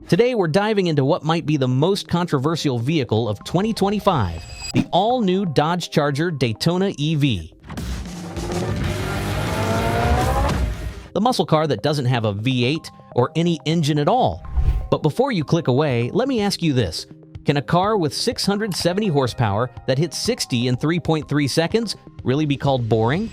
Today we're diving into what might be the most controversial vehicle of 2025, the all-new Dodge Charger Daytona EV. The muscle car that doesn't have a V8 or any engine at all. But before you click away, let me ask you this. Can a car with 670 horsepower that hits 60 in 3.3 seconds really be called boring?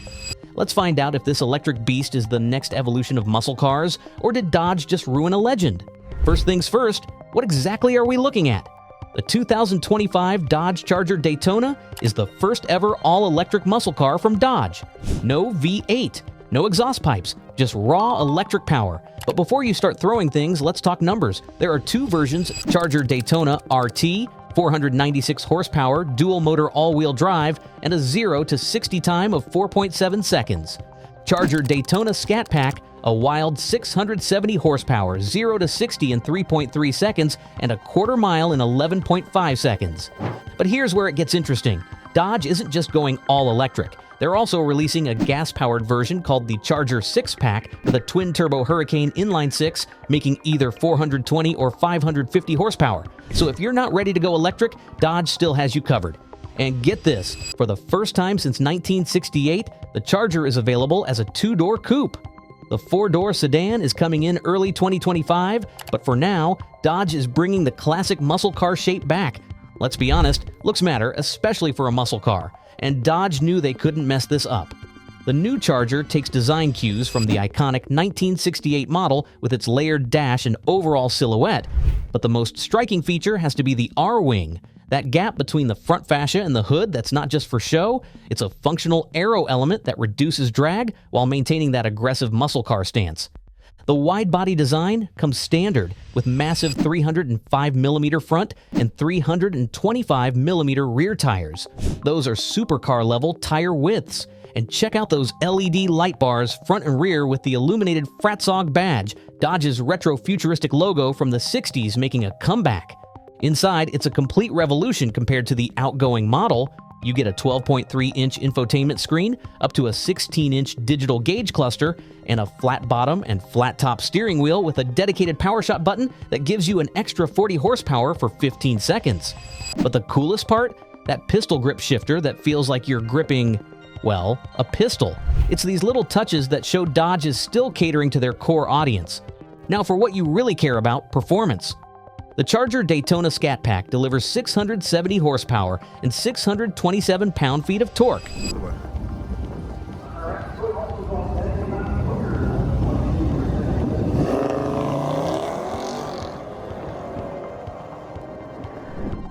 Let's find out if this electric beast is the next evolution of muscle cars, or did Dodge just ruin a legend? First things first, what exactly are we looking at? The 2025 Dodge Charger Daytona is the first ever all-electric muscle car from Dodge. No V8, no exhaust pipes, just raw electric power. But before you start throwing things, let's talk numbers. There are two versions: Charger Daytona RT, 496 horsepower, dual motor all-wheel drive, and a 0 to 60 time of 4.7 seconds. Charger Daytona Scat Pack, a wild 670 horsepower, 0 to 60 in 3.3 seconds, and a quarter mile in 11.5 seconds. But here's where it gets interesting. Dodge isn't just going all electric. They're also releasing a gas-powered version called the Charger 6-Pack with a twin-turbo Hurricane inline-6, making either 420 or 550 horsepower. So if you're not ready to go electric, Dodge still has you covered. And get this, for the first time since 1968, the Charger is available as a two-door coupe. The four-door sedan is coming in early 2025, but for now, Dodge is bringing the classic muscle car shape back. Let's be honest, looks matter, especially for a muscle car, and Dodge knew they couldn't mess this up. The new Charger takes design cues from the iconic 1968 model with its layered dash and overall silhouette, but the most striking feature has to be the R-wing. That gap between the front fascia and the hood that's not just for show, it's a functional aero element that reduces drag while maintaining that aggressive muscle car stance. The wide-body design comes standard with massive 305mm front and 325mm rear tires. Those are supercar-level tire widths. And check out those LED light bars front and rear with the illuminated Fratzog badge, Dodge's retro-futuristic logo from the 60s making a comeback. Inside, it's a complete revolution compared to the outgoing model. You get a 12.3-inch infotainment screen, up to a 16-inch digital gauge cluster, and a flat bottom and flat top steering wheel with a dedicated PowerShot button that gives you an extra 40 horsepower for 15 seconds. But the coolest part? That pistol grip shifter that feels like you're gripping, well, a pistol. It's these little touches that show Dodge is still catering to their core audience. Now for what you really care about, performance. The Charger Daytona Scat Pack delivers 670 horsepower and 627 pound-feet of torque.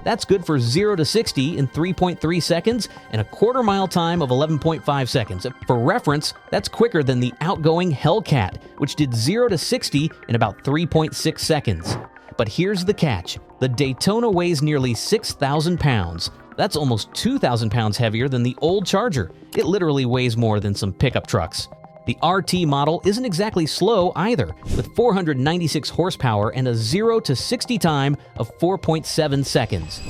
That's good for 0 to 60 in 3.3 seconds and a quarter mile time of 11.5 seconds. For reference, that's quicker than the outgoing Hellcat, which did 0 to 60 in about 3.6 seconds. But here's the catch. The Daytona weighs nearly 6,000 pounds. That's almost 2,000 pounds heavier than the old Charger. It literally weighs more than some pickup trucks. The RT model isn't exactly slow either, with 496 horsepower and a 0 to 60 time of 4.7 seconds.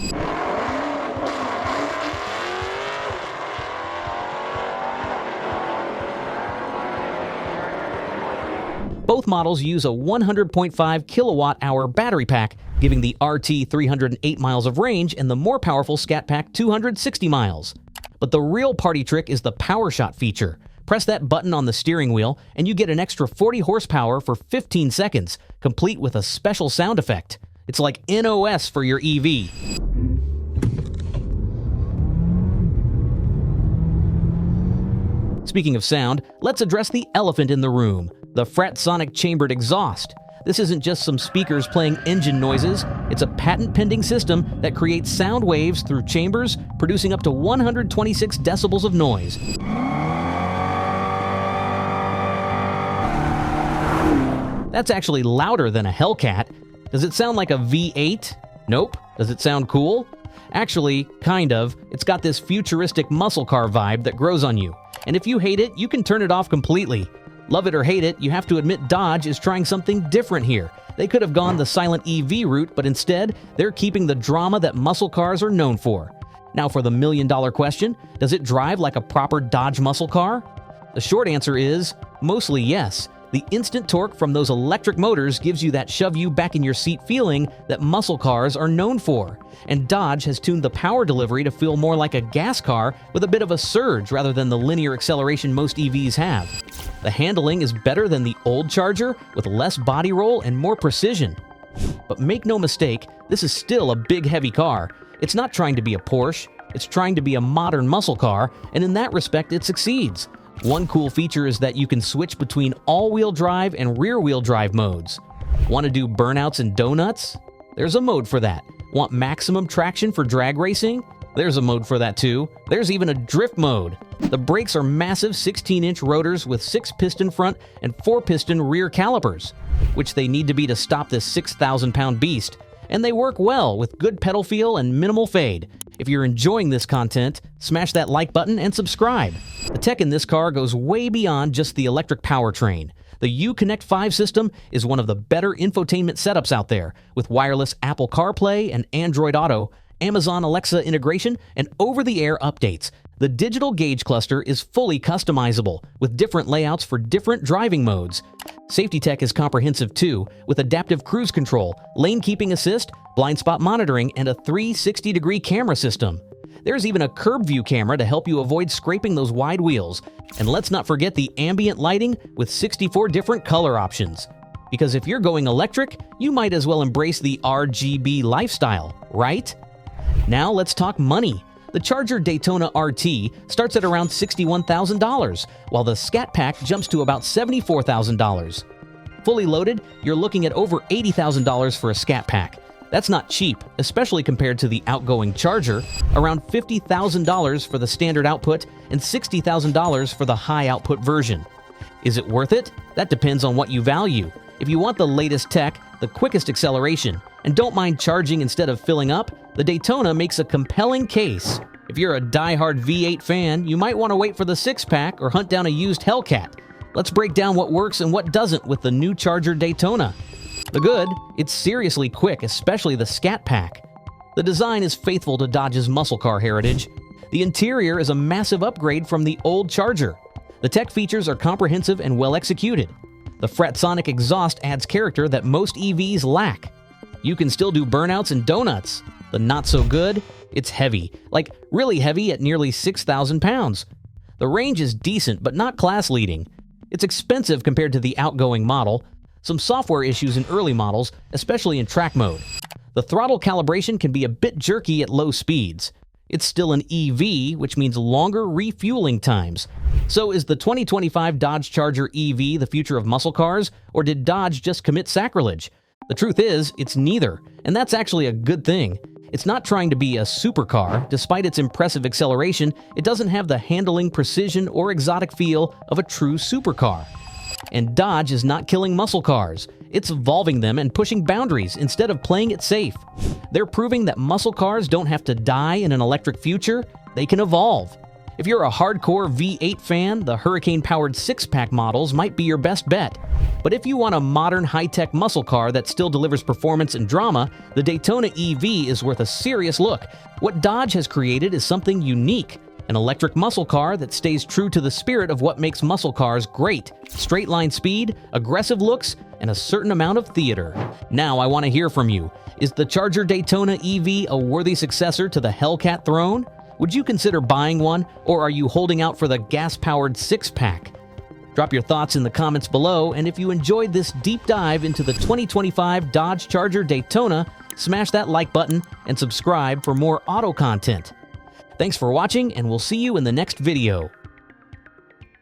Both models use a 100.5 kilowatt-hour battery pack, giving the RT 308 miles of range and the more powerful Scat Pack 260 miles. But the real party trick is the PowerShot feature. Press that button on the steering wheel and you get an extra 40 horsepower for 15 seconds, complete with a special sound effect. It's like NOS for your EV. Speaking of sound, let's address the elephant in the room, the Fratzonic chambered exhaust. This isn't just some speakers playing engine noises, it's a patent-pending system that creates sound waves through chambers, producing up to 126 decibels of noise. That's actually louder than a Hellcat. Does it sound like a V8? Nope. Does it sound cool? Actually, kind of. It's got this futuristic muscle car vibe that grows on you. And if you hate it, you can turn it off completely. Love it or hate it, you have to admit Dodge is trying something different here. They could have gone the silent EV route, but instead, they're keeping the drama that muscle cars are known for. Now for the million-dollar question, does it drive like a proper Dodge muscle car? The short answer is, mostly yes. The instant torque from those electric motors gives you that shove you back in your seat feeling that muscle cars are known for. And Dodge has tuned the power delivery to feel more like a gas car with a bit of a surge rather than the linear acceleration most EVs have. The handling is better than the old Charger with less body roll and more precision. But make no mistake, this is still a big heavy car. It's not trying to be a Porsche, it's trying to be a modern muscle car, and in that respect it succeeds. One cool feature is that you can switch between all-wheel drive and rear-wheel drive modes. Want to do burnouts and donuts? There's a mode for that. Want maximum traction for drag racing? There's a mode for that too. There's even a drift mode. The brakes are massive 16-inch rotors with 6-piston front and 4-piston rear calipers, which they need to be to stop this 6,000-pound beast. And they work well with good pedal feel and minimal fade. If you're enjoying this content, smash that like button and subscribe. The tech in this car goes way beyond just the electric powertrain. The Uconnect 5 system is one of the better infotainment setups out there, with wireless Apple CarPlay and Android Auto, Amazon Alexa integration, and over-the-air updates. The digital gauge cluster is fully customizable, with different layouts for different driving modes. Safety tech is comprehensive too, with adaptive cruise control, lane keeping assist, blind spot monitoring, and a 360-degree camera system. There's even a curb view camera to help you avoid scraping those wide wheels. And let's not forget the ambient lighting with 64 different color options. Because if you're going electric, you might as well embrace the RGB lifestyle, right? Now let's talk money. The Charger Daytona RT starts at around $61,000, while the Scat Pack jumps to about $74,000. Fully loaded, you're looking at over $80,000 for a Scat Pack. That's not cheap, especially compared to the outgoing Charger, around $50,000 for the standard output and $60,000 for the high output version. Is it worth it? That depends on what you value. If you want the latest tech, the quickest acceleration, and don't mind charging instead of filling up, the Daytona makes a compelling case. If you're a die-hard V8 fan, you might want to wait for the 6-pack or hunt down a used Hellcat. Let's break down what works and what doesn't with the new Charger Daytona. The good, it's seriously quick, especially the Scat Pack. The design is faithful to Dodge's muscle car heritage. The interior is a massive upgrade from the old Charger. The tech features are comprehensive and well executed. The Fratsonic exhaust adds character that most EVs lack. You can still do burnouts and donuts. The not so good, it's heavy, like really heavy at nearly 6,000 pounds. The range is decent but not class-leading. It's expensive compared to the outgoing model. Some software issues in early models, especially in track mode. The throttle calibration can be a bit jerky at low speeds. It's still an EV, which means longer refueling times. So is the 2025 Dodge Charger EV the future of muscle cars, or did Dodge just commit sacrilege? The truth is, it's neither, and that's actually a good thing. It's not trying to be a supercar. Despite its impressive acceleration, it doesn't have the handling, precision, or exotic feel of a true supercar. And Dodge is not killing muscle cars. It's evolving them and pushing boundaries instead of playing it safe. They're proving that muscle cars don't have to die in an electric future, they can evolve. If you're a hardcore V8 fan, the Hurricane-powered 6-pack models might be your best bet. But if you want a modern, high-tech muscle car that still delivers performance and drama, the Daytona EV is worth a serious look. What Dodge has created is something unique. An electric muscle car that stays true to the spirit of what makes muscle cars great. Straight-line speed, aggressive looks, and a certain amount of theater. Now I want to hear from you. Is the Charger Daytona EV a worthy successor to the Hellcat throne? Would you consider buying one, or are you holding out for the gas-powered 6-pack? Drop your thoughts in the comments below, and if you enjoyed this deep dive into the 2025 Dodge Charger Daytona, smash that like button and subscribe for more auto content. Thanks for watching, and we'll see you in the next video.